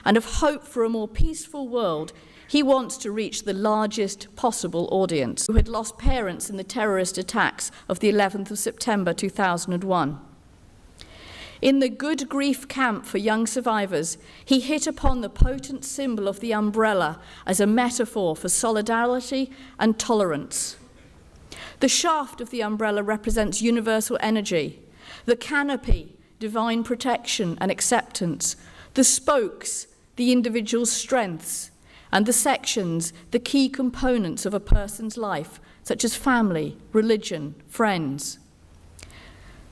and of hope for a more peaceful world, he wants to reach the largest possible audience who had lost parents in the terrorist attacks of the 11th of September 2001. In the Good Grief camp for young survivors, he hit upon the potent symbol of the umbrella as a metaphor for solidarity and tolerance. The shaft of the umbrella represents universal energy, the canopy, divine protection and acceptance, the spokes, the individual's strengths, and the sections, the key components of a person's life, such as family, religion, friends.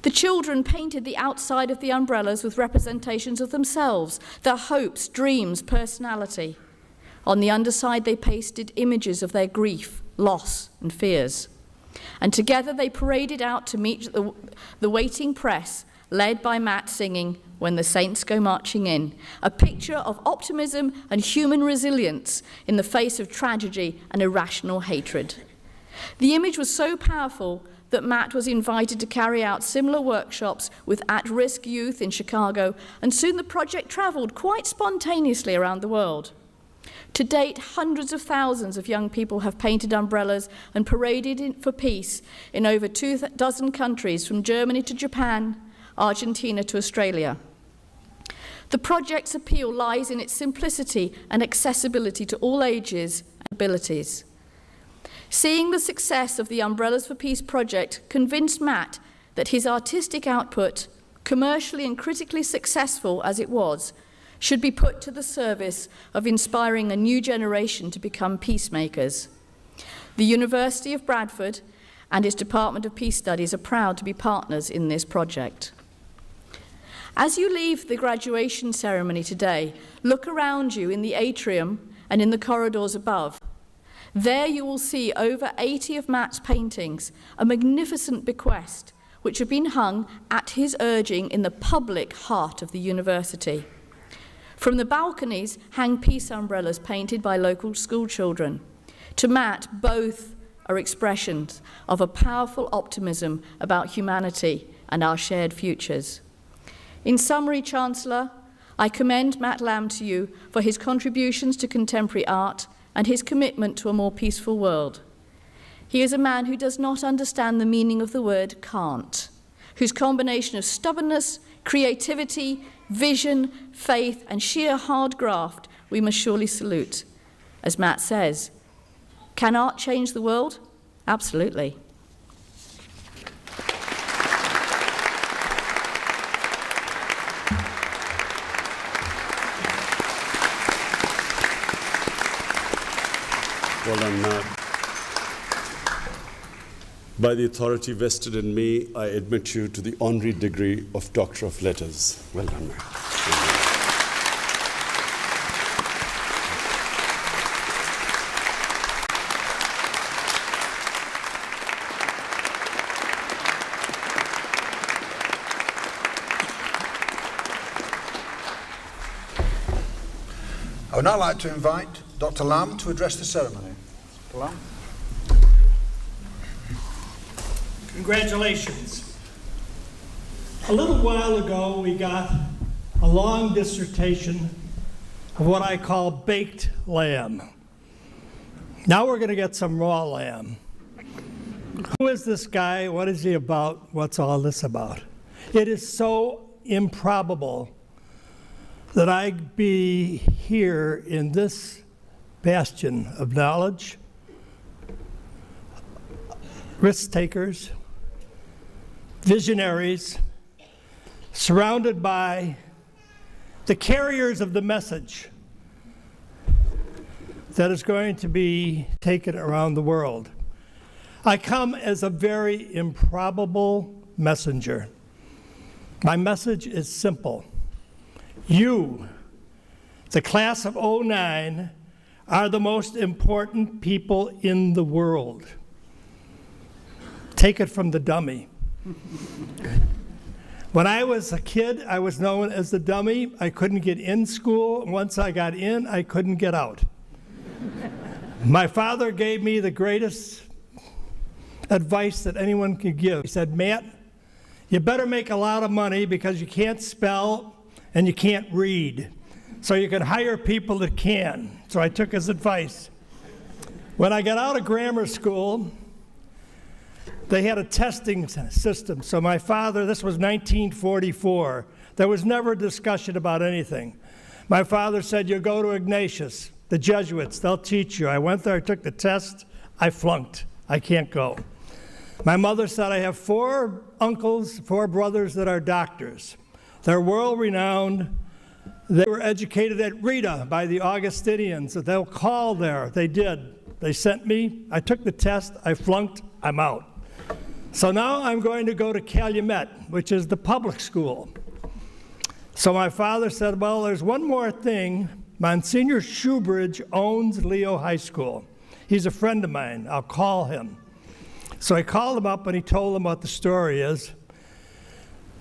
The children painted the outside of the umbrellas with representations of themselves, their hopes, dreams, personality. On the underside, they pasted images of their grief, loss, and fears. And together they paraded out to meet the waiting press, led by Matt singing "When the Saints Go Marching In," a picture of optimism and human resilience in the face of tragedy and irrational hatred. The image was so powerful that Matt was invited to carry out similar workshops with at-risk youth in Chicago, and soon the project traveled quite spontaneously around the world. To date, hundreds of thousands of young people have painted umbrellas and paraded for peace in over 24 countries, from Germany to Japan, Argentina to Australia. The project's appeal lies in its simplicity and accessibility to all ages and abilities. Seeing the success of the Umbrellas for Peace project convinced Matt that his artistic output, commercially and critically successful as it was, should be put to the service of inspiring a new generation to become peacemakers. The University of Bradford and its Department of Peace Studies are proud to be partners in this project. As you leave the graduation ceremony today, look around you in the atrium and in the corridors above. There you will see over 80 of Matt's paintings, a magnificent bequest, which have been hung at his urging in the public heart of the university. From the balconies hang peace umbrellas painted by local school children. To Matt, both are expressions of a powerful optimism about humanity and our shared futures. In summary, Chancellor, I commend Matt Lamb to you for his contributions to contemporary art and his commitment to a more peaceful world. He is a man who does not understand the meaning of the word can't, whose combination of stubbornness, creativity, vision, faith, and sheer hard graft we must surely salute. As Matt says, can art change the world? Absolutely. Well done, Matt. By the authority vested in me, I admit you to the honorary degree of Doctor of Letters. Well done, Matt. I would now like to invite Dr. Lamb to address the ceremony. Dr. Lamb. Congratulations. A little while ago, we got a long dissertation of what I call baked lamb. Now we're going to get some raw lamb. Who is this guy? What is he about? What's all this about? It is so improbable that I'd be here in this bastion of knowledge, risk takers, visionaries, surrounded by the carriers of the message that is going to be taken around the world. I come as a very improbable messenger. My message is simple. You, the class of '09, are the most important people in the world. Take it from the dummy. When I was a kid, I was known as the dummy. I couldn't get in school. Once I got in, I couldn't get out. My father gave me the greatest advice that anyone could give. He said, Matt, you better make a lot of money because you can't spell and you can't read. so you can hire people that can. So I took his advice. When I got out of grammar school, they had a testing system. So my father, this was 1944. There was never a discussion about anything. My father said, you go to Ignatius, the Jesuits, they'll teach you. I went there, I took the test, I flunked. I can't go. My mother said, I have 4 uncles, 4 brothers that are doctors. They're world-renowned. They were educated at Rita by the Augustinians. They'll call there. They did. They sent me. I took the test. I flunked. I'm out. So now I'm going to go to Calumet, which is the public school. So my father said, well, there's one more thing. Monsignor Shoebridge owns Leo High School. He's a friend of mine. I'll call him. So I called him up and he told him what the story is,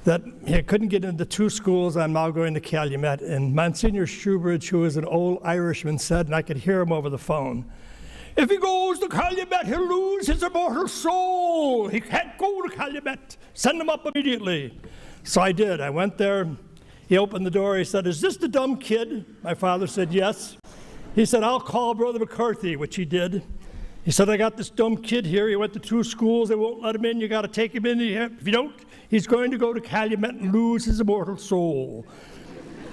that he couldn't get into 2 schools. I'm now going to Calumet. And Monsignor Shoebridge, who is an old Irishman, said, and I could hear him over the phone, if he goes to Calumet, he'll lose his immortal soul. He can't go to Calumet. Send him up immediately. So I did. I went there. He opened the door. He said, is this the dumb kid? My father said, yes. He said, I'll call Brother McCarthy, which he did. He said, I got this dumb kid here. He went to 2 schools. They won't let him in. You got to take him in. If you don't, he's going to go to Calumet and lose his immortal soul.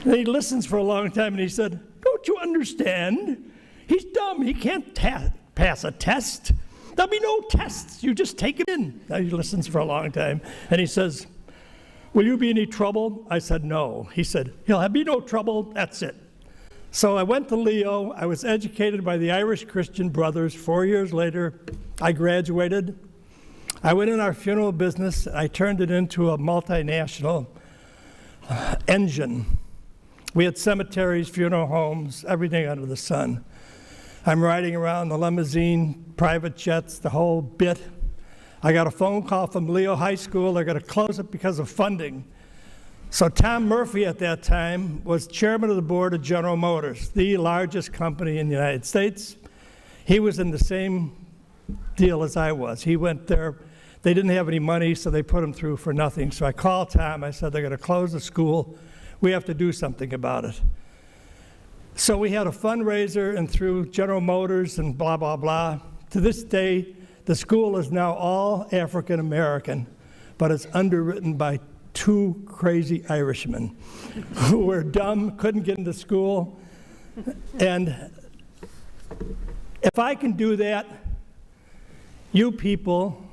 And he listens for a long time, and he said, don't you understand? He's dumb. He can't pass a test. There'll be no tests. You just take him in. Now he listens for a long time, and he says, will you be any trouble? I said, no. He said, he'll be no trouble. That's it. So I went to Leo. I was educated by the Irish Christian Brothers. 4 years later, I graduated. I went in our funeral business. I turned it into a multinational engine. We had cemeteries, funeral homes, everything under the sun. I'm riding around the limousine, private jets, the whole bit. I got a phone call from Leo High School. They're going to close it because of funding. So Tom Murphy at that time was chairman of the board of General Motors, the largest company in the United States. He was in the same deal as I was. He went there. They didn't have any money, so they put him through for nothing. So I called Tom. I said, they're going to close the school. We have to do something about it. So we had a fundraiser, and through General Motors and blah, blah, blah. To this day, the school is now all African American, but it's underwritten by 2 crazy Irishmen who were dumb, couldn't get into school. And if I can do that, you people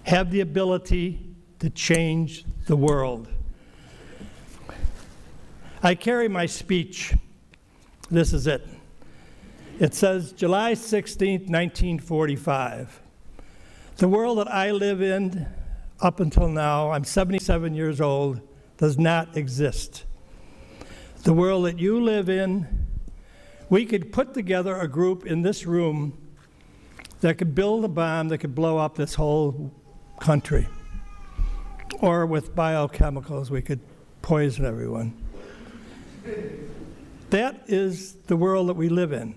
have the ability to change the world. I carry my speech. This is it. It says, July 16th, 1945. The world that I live in up until now, I'm 77 years old, does not exist. The world that you live in, we could put together a group in this room that could build a bomb that could blow up this whole country. Or with biochemicals, we could poison everyone. That is the world that we live in.